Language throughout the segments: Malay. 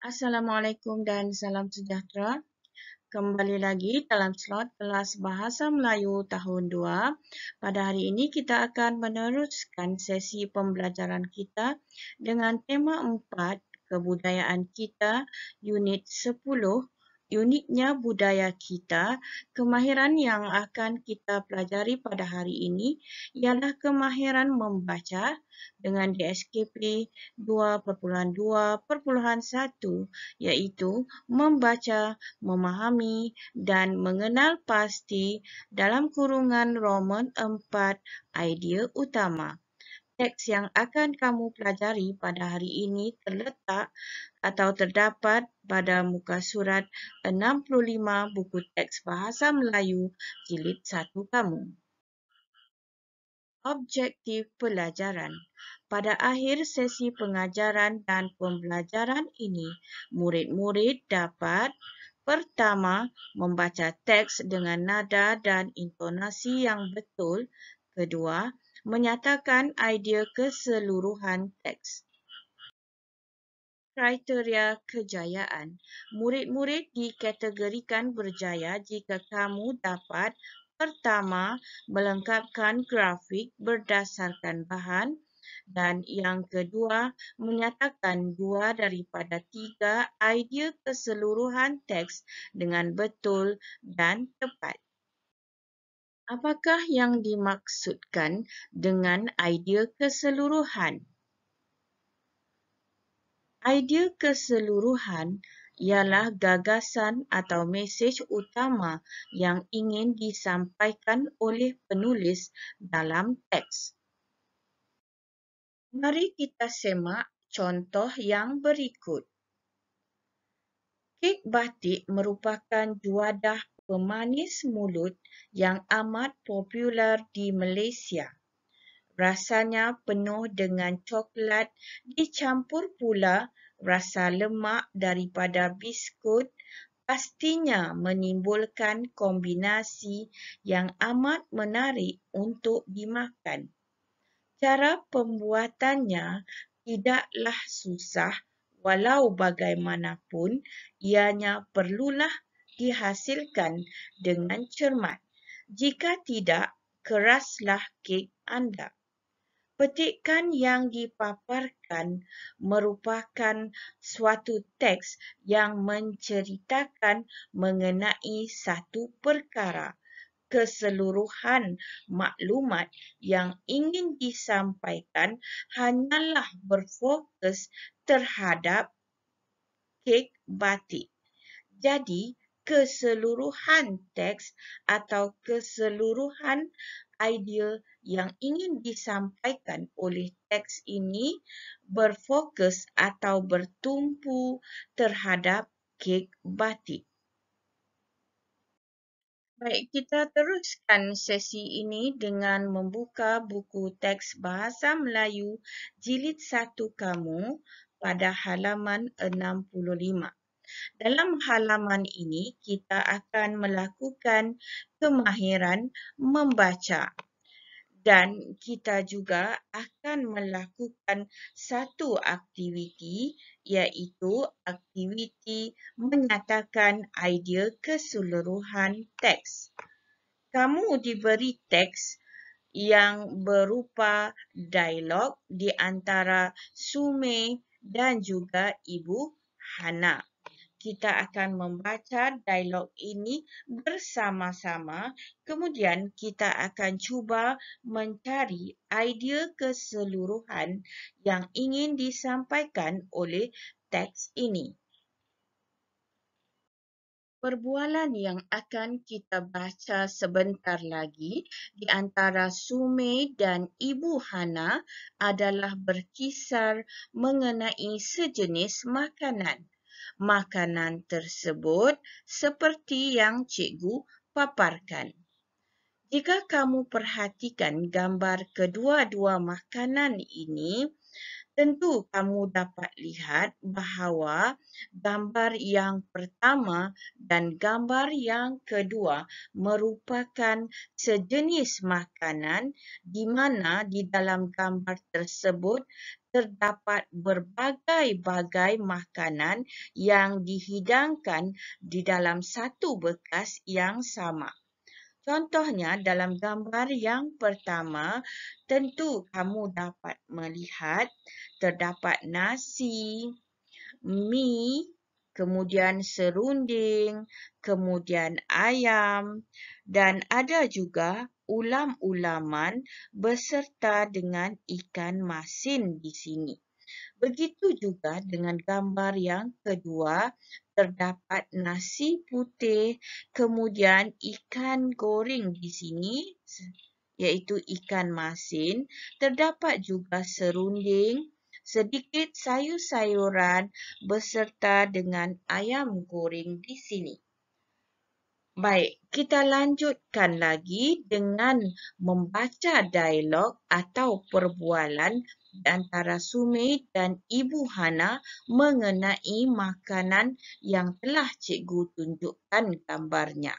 Assalamualaikum dan salam sejahtera. Kembali lagi dalam slot kelas Bahasa Melayu tahun 2. Pada hari ini kita akan meneruskan sesi pembelajaran kita dengan tema 4, kebudayaan kita, unit 10. Unitnya budaya kita. Kemahiran yang akan kita pelajari pada hari ini ialah kemahiran membaca dengan DSKP 2.2.1, iaitu membaca, memahami dan mengenal pasti dalam kurungan Roman 4 idea utama. Teks yang akan kamu pelajari pada hari ini terletak atau terdapat pada muka surat 65 buku teks Bahasa Melayu jilid 1 kamu. Objektif pelajaran. Pada akhir sesi pengajaran dan pembelajaran ini, murid-murid dapat: pertama, membaca teks dengan nada dan intonasi yang betul. Kedua, menyatakan idea keseluruhan teks. Kriteria kejayaan. Murid-murid dikategorikan berjaya jika kamu dapat: pertama, melengkapkan grafik berdasarkan bahan, dan yang kedua, menyatakan 2 daripada 3 idea keseluruhan teks dengan betul dan tepat. Apakah yang dimaksudkan dengan idea keseluruhan? Idea keseluruhan ialah gagasan atau mesej utama yang ingin disampaikan oleh penulis dalam teks. Mari kita semak contoh yang berikut. Kek batik merupakan juadah pemanis mulut yang amat popular di Malaysia. Rasanya penuh dengan coklat, dicampur pula rasa lemak daripada biskut, pastinya menimbulkan kombinasi yang amat menarik untuk dimakan. Cara pembuatannya tidaklah susah, walau bagaimanapun ianya perlulah dihasilkan dengan cermat. Jika tidak, keraslah kek anda. Petikan yang dipaparkan merupakan suatu teks yang menceritakan mengenai satu perkara. Keseluruhan maklumat yang ingin disampaikan hanyalah berfokus terhadap kek batik. Jadi, keseluruhan teks atau keseluruhan idea yang ingin disampaikan oleh teks ini berfokus atau bertumpu terhadap kek batik. Baik, kita teruskan sesi ini dengan membuka buku teks Bahasa Melayu jilid 1 kamu pada halaman 65. Dalam halaman ini, kita akan melakukan kemahiran membaca. Dan kita juga akan melakukan satu aktiviti, iaitu aktiviti menyatakan idea keseluruhan teks. Kamu diberi teks yang berupa dialog di antara Sume dan juga Ibu Hana. Kita akan membaca dialog ini bersama-sama, kemudian kita akan cuba mencari idea keseluruhan yang ingin disampaikan oleh teks ini. Perbualan yang akan kita baca sebentar lagi di antara Sume dan Ibu Hana adalah berkisar mengenai sejenis makanan. Makanan tersebut seperti yang cikgu paparkan. Jika kamu perhatikan gambar kedua-dua makanan ini, tentu kamu dapat lihat bahawa gambar yang pertama dan gambar yang kedua merupakan sejenis makanan di mana di dalam gambar tersebut terdapat berbagai-bagai makanan yang dihidangkan di dalam satu bekas yang sama. Contohnya dalam gambar yang pertama, tentu kamu dapat melihat terdapat nasi, mi, kemudian serunding, kemudian ayam, dan ada juga ulam-ulaman beserta dengan ikan masin di sini. Begitu juga dengan gambar yang kedua, terdapat nasi putih, kemudian ikan goreng di sini, iaitu ikan masin. Terdapat juga serunding, sedikit sayur-sayuran beserta dengan ayam goreng di sini. Baik, kita lanjutkan lagi dengan membaca dialog atau perbualan antara Sumei dan Ibu Hana mengenai makanan yang telah cikgu tunjukkan gambarnya.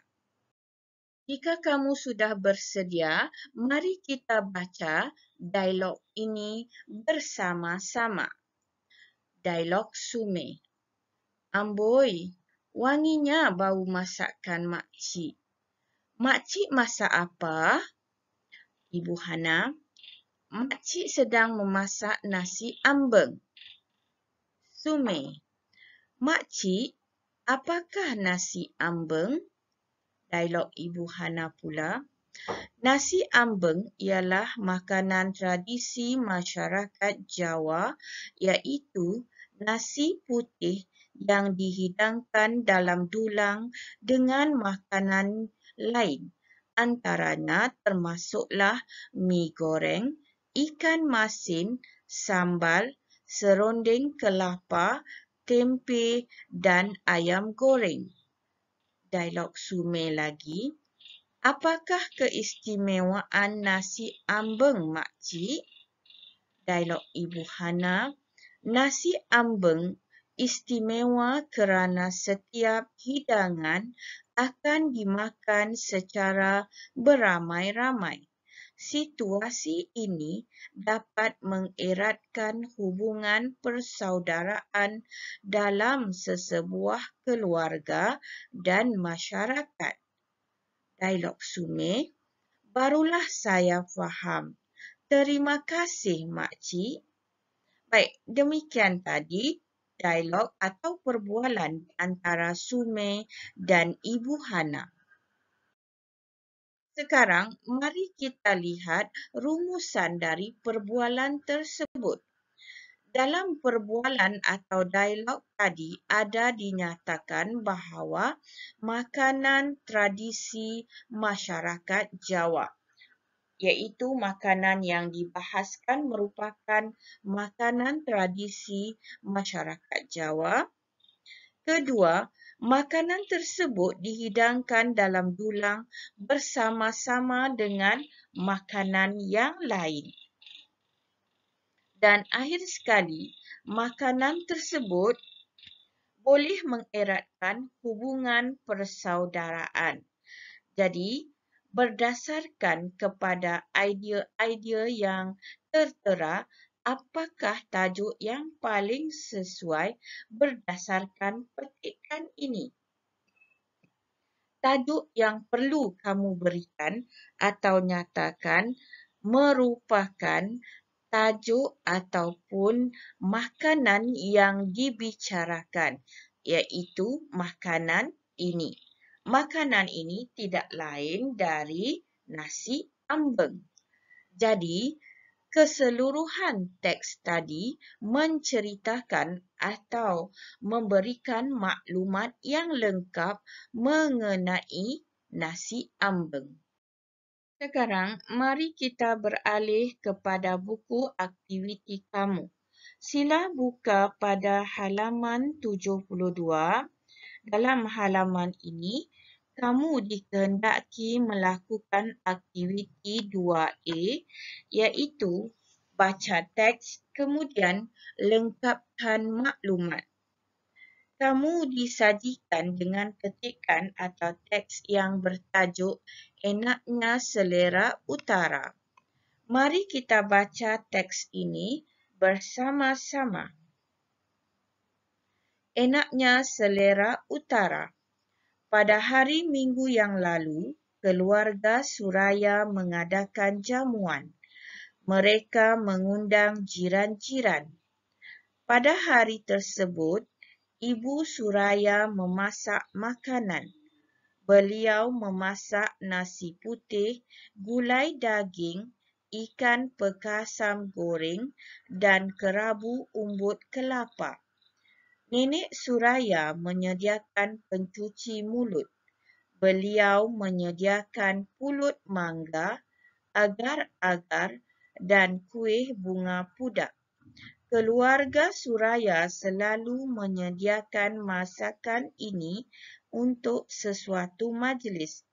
Jika kamu sudah bersedia, mari kita baca dialog ini bersama-sama. Dialog Sumei. Amboi, wanginya bau masakan makcik. Makcik masak apa? Ibu Hana. Makcik sedang memasak nasi ambeng. Sumei. Makcik, apakah nasi ambeng? Dialog Ibu Hana pula. Nasi ambeng ialah makanan tradisi masyarakat Jawa, iaitu nasi putih yang dihidangkan dalam dulang dengan makanan lain. Antaranya termasuklah mi goreng, ikan masin, sambal, serunding kelapa, tempe dan ayam goreng. Dialog Sumei lagi. Apakah keistimewaan nasi ambeng, makcik? Dialog Ibu Hana. Nasi ambeng istimewa kerana setiap hidangan akan dimakan secara beramai-ramai. Situasi ini dapat mengeratkan hubungan persaudaraan dalam sesebuah keluarga dan masyarakat. Dialog Sumei. Barulah saya faham. Terima kasih, makcik. Baik, demikian tadi dialog atau perbualan antara Sumei dan Ibu Hana. Sekarang, mari kita lihat rumusan dari perbualan tersebut. Dalam perbualan atau dialog tadi ada dinyatakan bahawa makanan tradisi masyarakat Jawa, iaitu makanan yang dibahaskan merupakan makanan tradisi masyarakat Jawa. Kedua, makanan tersebut dihidangkan dalam dulang bersama-sama dengan makanan yang lain. Dan akhir sekali, makanan tersebut boleh mengeratkan hubungan persaudaraan. Jadi, berdasarkan kepada idea-idea yang tertera, apakah tajuk yang paling sesuai berdasarkan petikan ini? Tajuk yang perlu kamu berikan atau nyatakan merupakan tajuk ataupun makanan yang dibicarakan, iaitu makanan ini. Makanan ini tidak lain dari nasi ambeng. Jadi, keseluruhan teks tadi menceritakan atau memberikan maklumat yang lengkap mengenai nasi ambeng. Sekarang, mari kita beralih kepada buku aktiviti kamu. Sila buka pada halaman 72. Dalam halaman ini, kamu dikehendaki melakukan aktiviti 2A, iaitu baca teks kemudian lengkapkan maklumat. Kamu disajikan dengan ketikan atau teks yang bertajuk Enaknya Selera Utara. Mari kita baca teks ini bersama-sama. Enaknya selera utara. Pada hari Minggu yang lalu, keluarga Suraya mengadakan jamuan. Mereka mengundang jiran-jiran. Pada hari tersebut, Ibu Suraya memasak makanan. Beliau memasak nasi putih, gulai daging, ikan pekasam goreng dan kerabu umbut kelapa. Nenek Suraya menyediakan pencuci mulut. Beliau menyediakan pulut mangga, agar-agar dan kuih bunga pudak. Keluarga Suraya selalu menyediakan masakan ini untuk sesuatu majlis.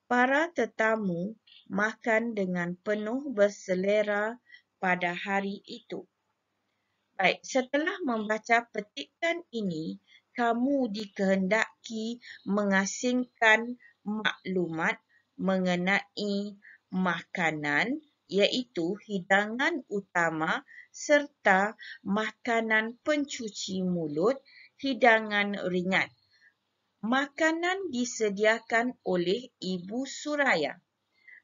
Para tetamu makan dengan penuh berselera pada hari itu. Baik, setelah membaca petikan ini, kamu dikehendaki mengasingkan maklumat mengenai makanan, iaitu hidangan utama serta makanan pencuci mulut, hidangan ringan. Makanan disediakan oleh Ibu Suraya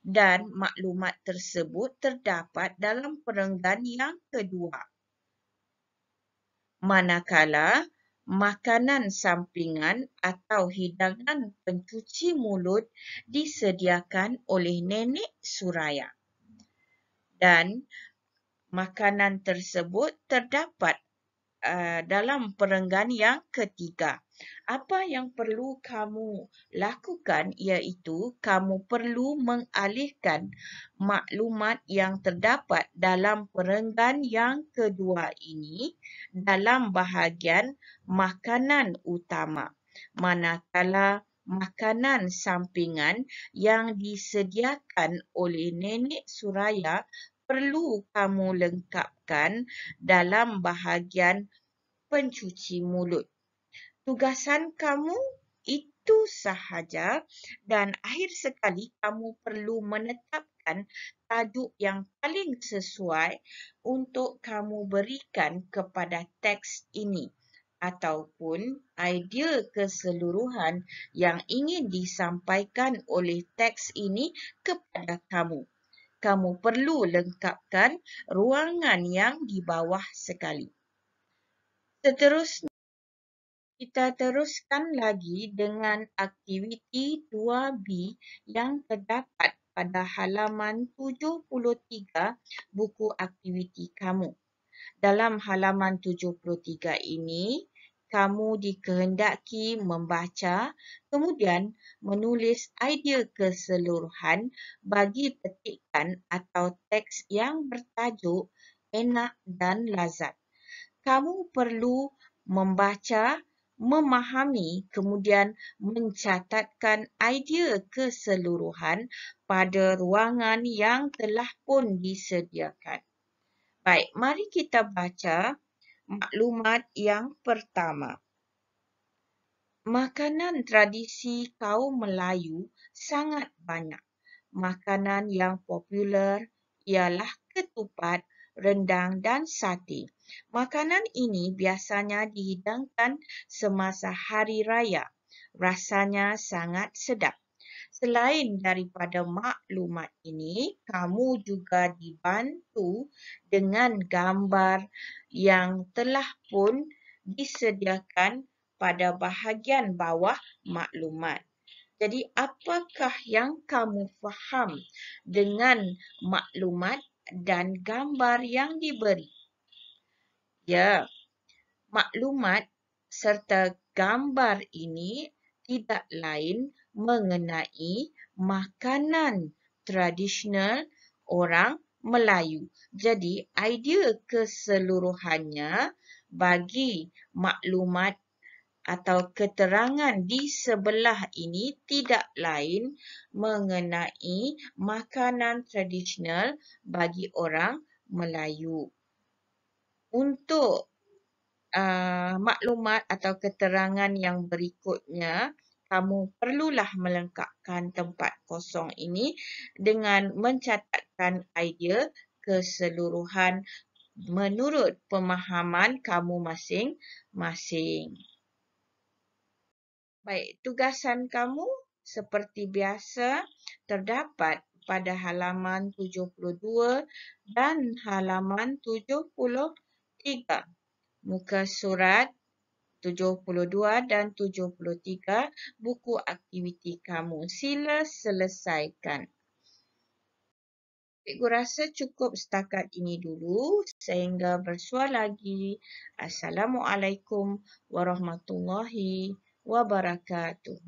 dan maklumat tersebut terdapat dalam perenggan yang kedua. Manakala makanan sampingan atau hidangan pencuci mulut disediakan oleh Nenek Suraya. Dan makanan tersebut terdapat dalam perenggan yang ketiga. Apa yang perlu kamu lakukan iaitu kamu perlu mengalihkan maklumat yang terdapat dalam perenggan yang kedua ini dalam bahagian makanan utama. Manakala makanan sampingan yang disediakan oleh Nenek Suraya perlu kamu lengkapkan dalam bahagian pencuci mulut. Tugasan kamu itu sahaja dan akhir sekali kamu perlu menetapkan tajuk yang paling sesuai untuk kamu berikan kepada teks ini ataupun idea keseluruhan yang ingin disampaikan oleh teks ini kepada kamu. Kamu perlu lengkapkan ruangan yang di bawah sekali. Seterusnya, kita teruskan lagi dengan aktiviti 2B yang terdapat pada halaman 73 buku aktiviti kamu. Dalam halaman 73 ini, kamu dikehendaki membaca, kemudian menulis idea keseluruhan bagi petikan atau teks yang bertajuk Enak dan Lazat. Kamu perlu membaca, memahami, kemudian mencatatkan idea keseluruhan pada ruangan yang telah pun disediakan. Baik, mari kita baca maklumat yang pertama. Makanan tradisi kaum Melayu sangat banyak. Makanan yang popular ialah ketupat, rendang dan sate. Makanan ini biasanya dihidangkan semasa hari raya. Rasanya sangat sedap. Selain daripada maklumat ini, kamu juga dibantu dengan gambar yang telah pun disediakan pada bahagian bawah maklumat. Jadi, apakah yang kamu faham dengan maklumat dan gambar yang diberi? Ya, maklumat serta gambar ini tidak lain mengenai makanan tradisional orang Melayu. Jadi, idea keseluruhannya bagi maklumat atau keterangan di sebelah ini tidak lain mengenai makanan tradisional bagi orang Melayu. Untuk maklumat atau keterangan yang berikutnya, kamu perlulah melengkapkan tempat kosong ini dengan mencatatkan idea keseluruhan menurut pemahaman kamu masing-masing. Baik, tugasan kamu seperti biasa terdapat pada halaman 72 dan halaman 73. Muka surat 72 dan 73 buku aktiviti kamu. Sila selesaikan. Cikgu rasa cukup setakat ini dulu sehingga bersua lagi. Assalamualaikum warahmatullahi wabarakatuh.